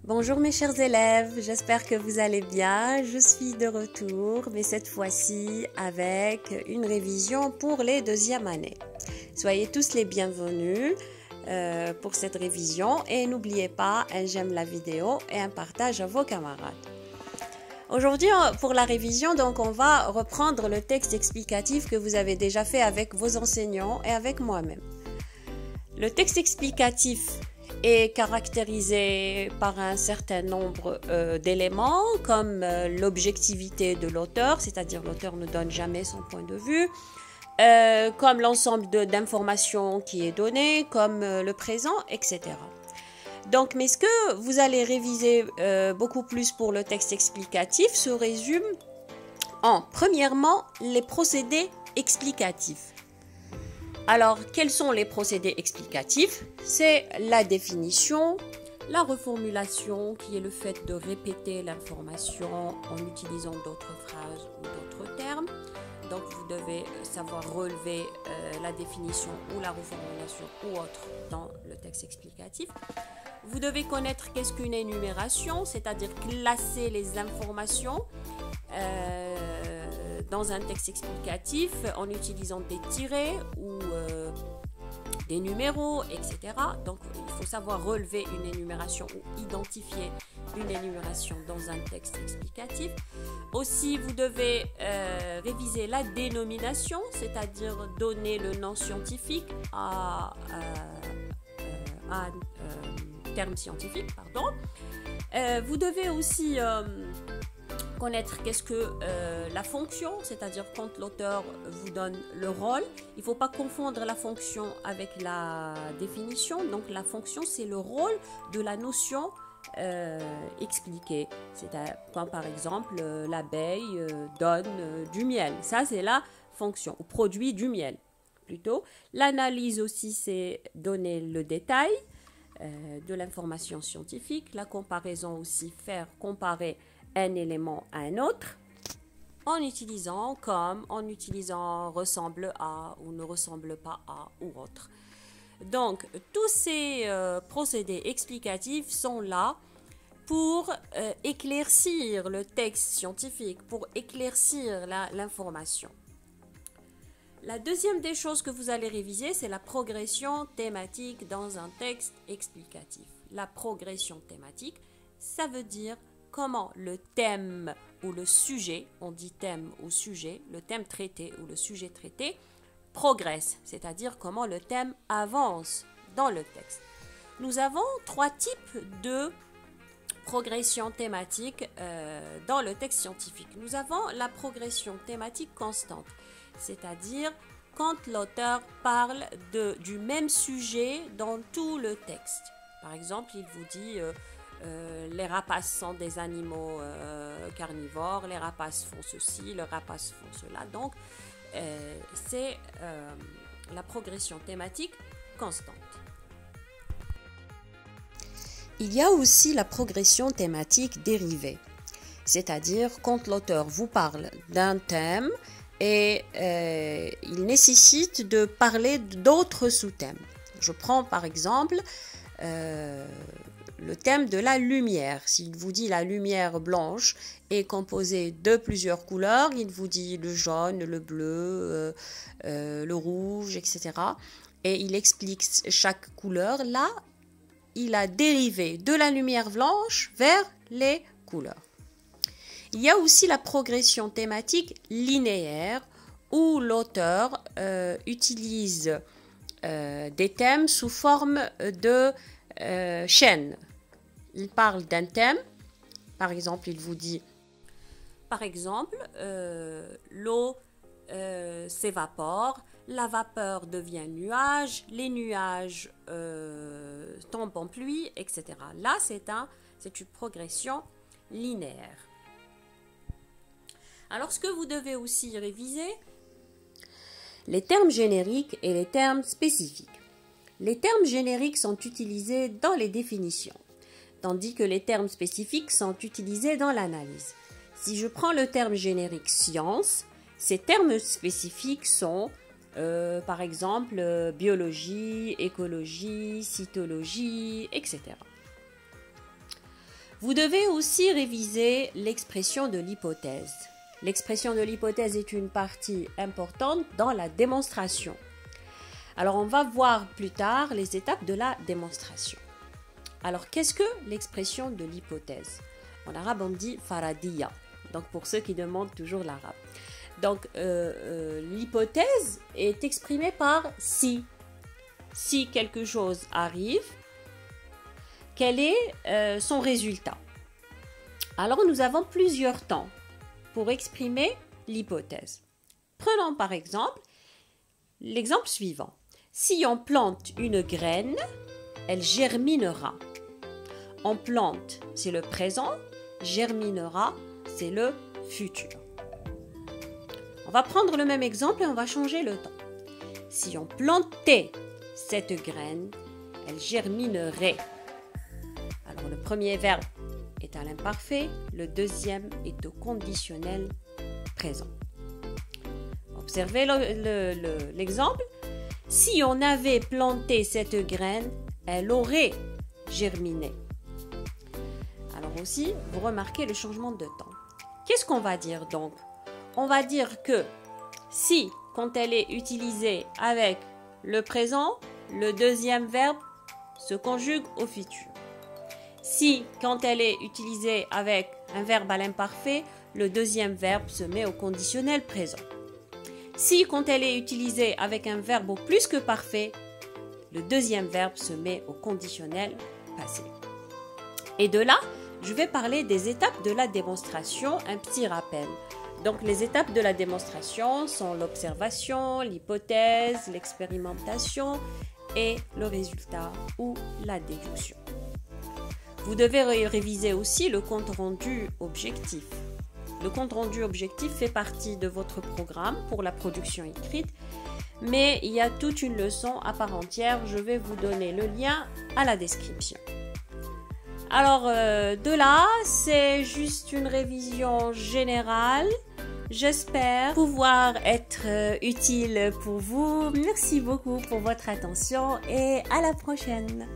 Bonjour mes chers élèves, j'espère que vous allez bien. Je suis de retour, mais cette fois-ci avec une révision pour les deuxièmes années. Soyez tous les bienvenus pour cette révision et n'oubliez pas un j'aime la vidéo et un partage à vos camarades. Aujourd'hui, pour la révision, donc, on va reprendre le texte explicatif que vous avez déjà fait avec vos enseignants et avec moi-même. Le texte explicatif est caractérisé par un certain nombre d'éléments comme l'objectivité de l'auteur, c'est-à-dire l'auteur ne donne jamais son point de vue, comme l'ensemble d'informations qui est donné, comme le présent, etc. Donc, mais ce que vous allez réviser beaucoup plus pour le texte explicatif se résume en, premièrement, les procédés explicatifs. Alors, quels sont les procédés explicatifs? C'est la définition, la reformulation, qui est le fait de répéter l'information en utilisant d'autres phrases ou d'autres termes. Donc, vous devez savoir relever la définition ou la reformulation ou autre dans le texte explicatif. Vous devez connaître qu'est-ce qu'une énumération, c'est-à-dire classer les informations dans un texte explicatif en utilisant des tirets ou des numéros, etc. Donc, il faut savoir relever une énumération ou identifier une énumération dans un texte explicatif. Aussi, vous devez réviser la dénomination, c'est-à-dire donner le nom scientifique à un terme scientifique, pardon. Vous devez aussi connaître qu'est-ce que la fonction, c'est-à-dire quand l'auteur vous donne le rôle, il ne faut pas confondre la fonction avec la définition. Donc la fonction, c'est le rôle de la notion expliquée. C'est quand par exemple l'abeille donne du miel. Ça, c'est la fonction, ou produit du miel plutôt. L'analyse aussi, c'est donner le détail de l'information scientifique. La comparaison aussi, faire comparer un élément à un autre en utilisant comme, en utilisant ressemble à ou ne ressemble pas à ou autre. Donc, tous ces procédés explicatifs sont là pour éclaircir le texte scientifique, pour éclaircir l'information. La deuxième des choses que vous allez réviser, c'est la progression thématique dans un texte explicatif. La progression thématique, ça veut dire comment le thème ou le sujet, on dit thème ou sujet, le thème traité ou le sujet traité, progresse, c'est-à-dire comment le thème avance dans le texte. Nous avons trois types de progression thématique dans le texte scientifique. Nous avons la progression thématique constante, c'est-à-dire quand l'auteur parle du même sujet dans tout le texte. Par exemple, il vous dit les rapaces sont des animaux carnivores, les rapaces font ceci, les rapaces font cela. Donc, c'est la progression thématique constante. Il y a aussi la progression thématique dérivée, c'est-à-dire quand l'auteur vous parle d'un thème et il nécessite de parler d'autres sous-thèmes. Je prends par exemple le thème de la lumière. S'il vous dit la lumière blanche est composée de plusieurs couleurs, il vous dit le jaune, le bleu, le rouge, etc. Et il explique chaque couleur. Là, il a dérivé de la lumière blanche vers les couleurs. Il y a aussi la progression thématique linéaire où l'auteur utilise des thèmes sous forme de chaîne. Il parle d'un thème, par exemple, il vous dit, par exemple, l'eau s'évapore, la vapeur devient nuage, les nuages tombent en pluie, etc. Là, c'est une progression linéaire. Alors, ce que vous devez aussi réviser, les termes génériques et les termes spécifiques. Les termes génériques sont utilisés dans les définitions, tandis que les termes spécifiques sont utilisés dans l'analyse. Si je prends le terme générique science, ces termes spécifiques sont par exemple biologie, écologie, cytologie, etc. Vous devez aussi réviser l'expression de l'hypothèse. L'expression de l'hypothèse est une partie importante dans la démonstration. Alors, on va voir plus tard les étapes de la démonstration. Alors, qu'est-ce que l'expression de l'hypothèse? En arabe, on dit faradiya. Donc, pour ceux qui demandent toujours l'arabe. Donc, l'hypothèse est exprimée par si. Si quelque chose arrive, quel est son résultat? Alors, nous avons plusieurs temps pour exprimer l'hypothèse. Prenons par exemple l'exemple suivant. Si on plante une graine, elle germinera. On plante, c'est le présent. Germinera, c'est le futur. On va prendre le même exemple et on va changer le temps. Si on plantait cette graine, elle germinerait. Alors le premier verbe est à l'imparfait, le deuxième est au conditionnel présent. Observez l'exemple. Si on avait planté cette graine, elle aurait germiné. Alors aussi, vous remarquez le changement de temps. Qu'est-ce qu'on va dire donc? On va dire que si, quand elle est utilisée avec le présent, le deuxième verbe se conjugue au futur. Si, quand elle est utilisée avec un verbe à l'imparfait, le deuxième verbe se met au conditionnel présent. Si, quand elle est utilisée avec un verbe au plus que parfait, le deuxième verbe se met au conditionnel passé. Et de là, je vais parler des étapes de la démonstration, un petit rappel. Donc, les étapes de la démonstration sont l'observation, l'hypothèse, l'expérimentation et le résultat ou la déduction. Vous devez réviser aussi le compte rendu objectif. Le compte rendu objectif fait partie de votre programme pour la production écrite, mais il y a toute une leçon à part entière. Je vais vous donner le lien à la description. Alors, de là, c'est juste une révision générale. J'espère pouvoir être utile pour vous. Merci beaucoup pour votre attention et à la prochaine.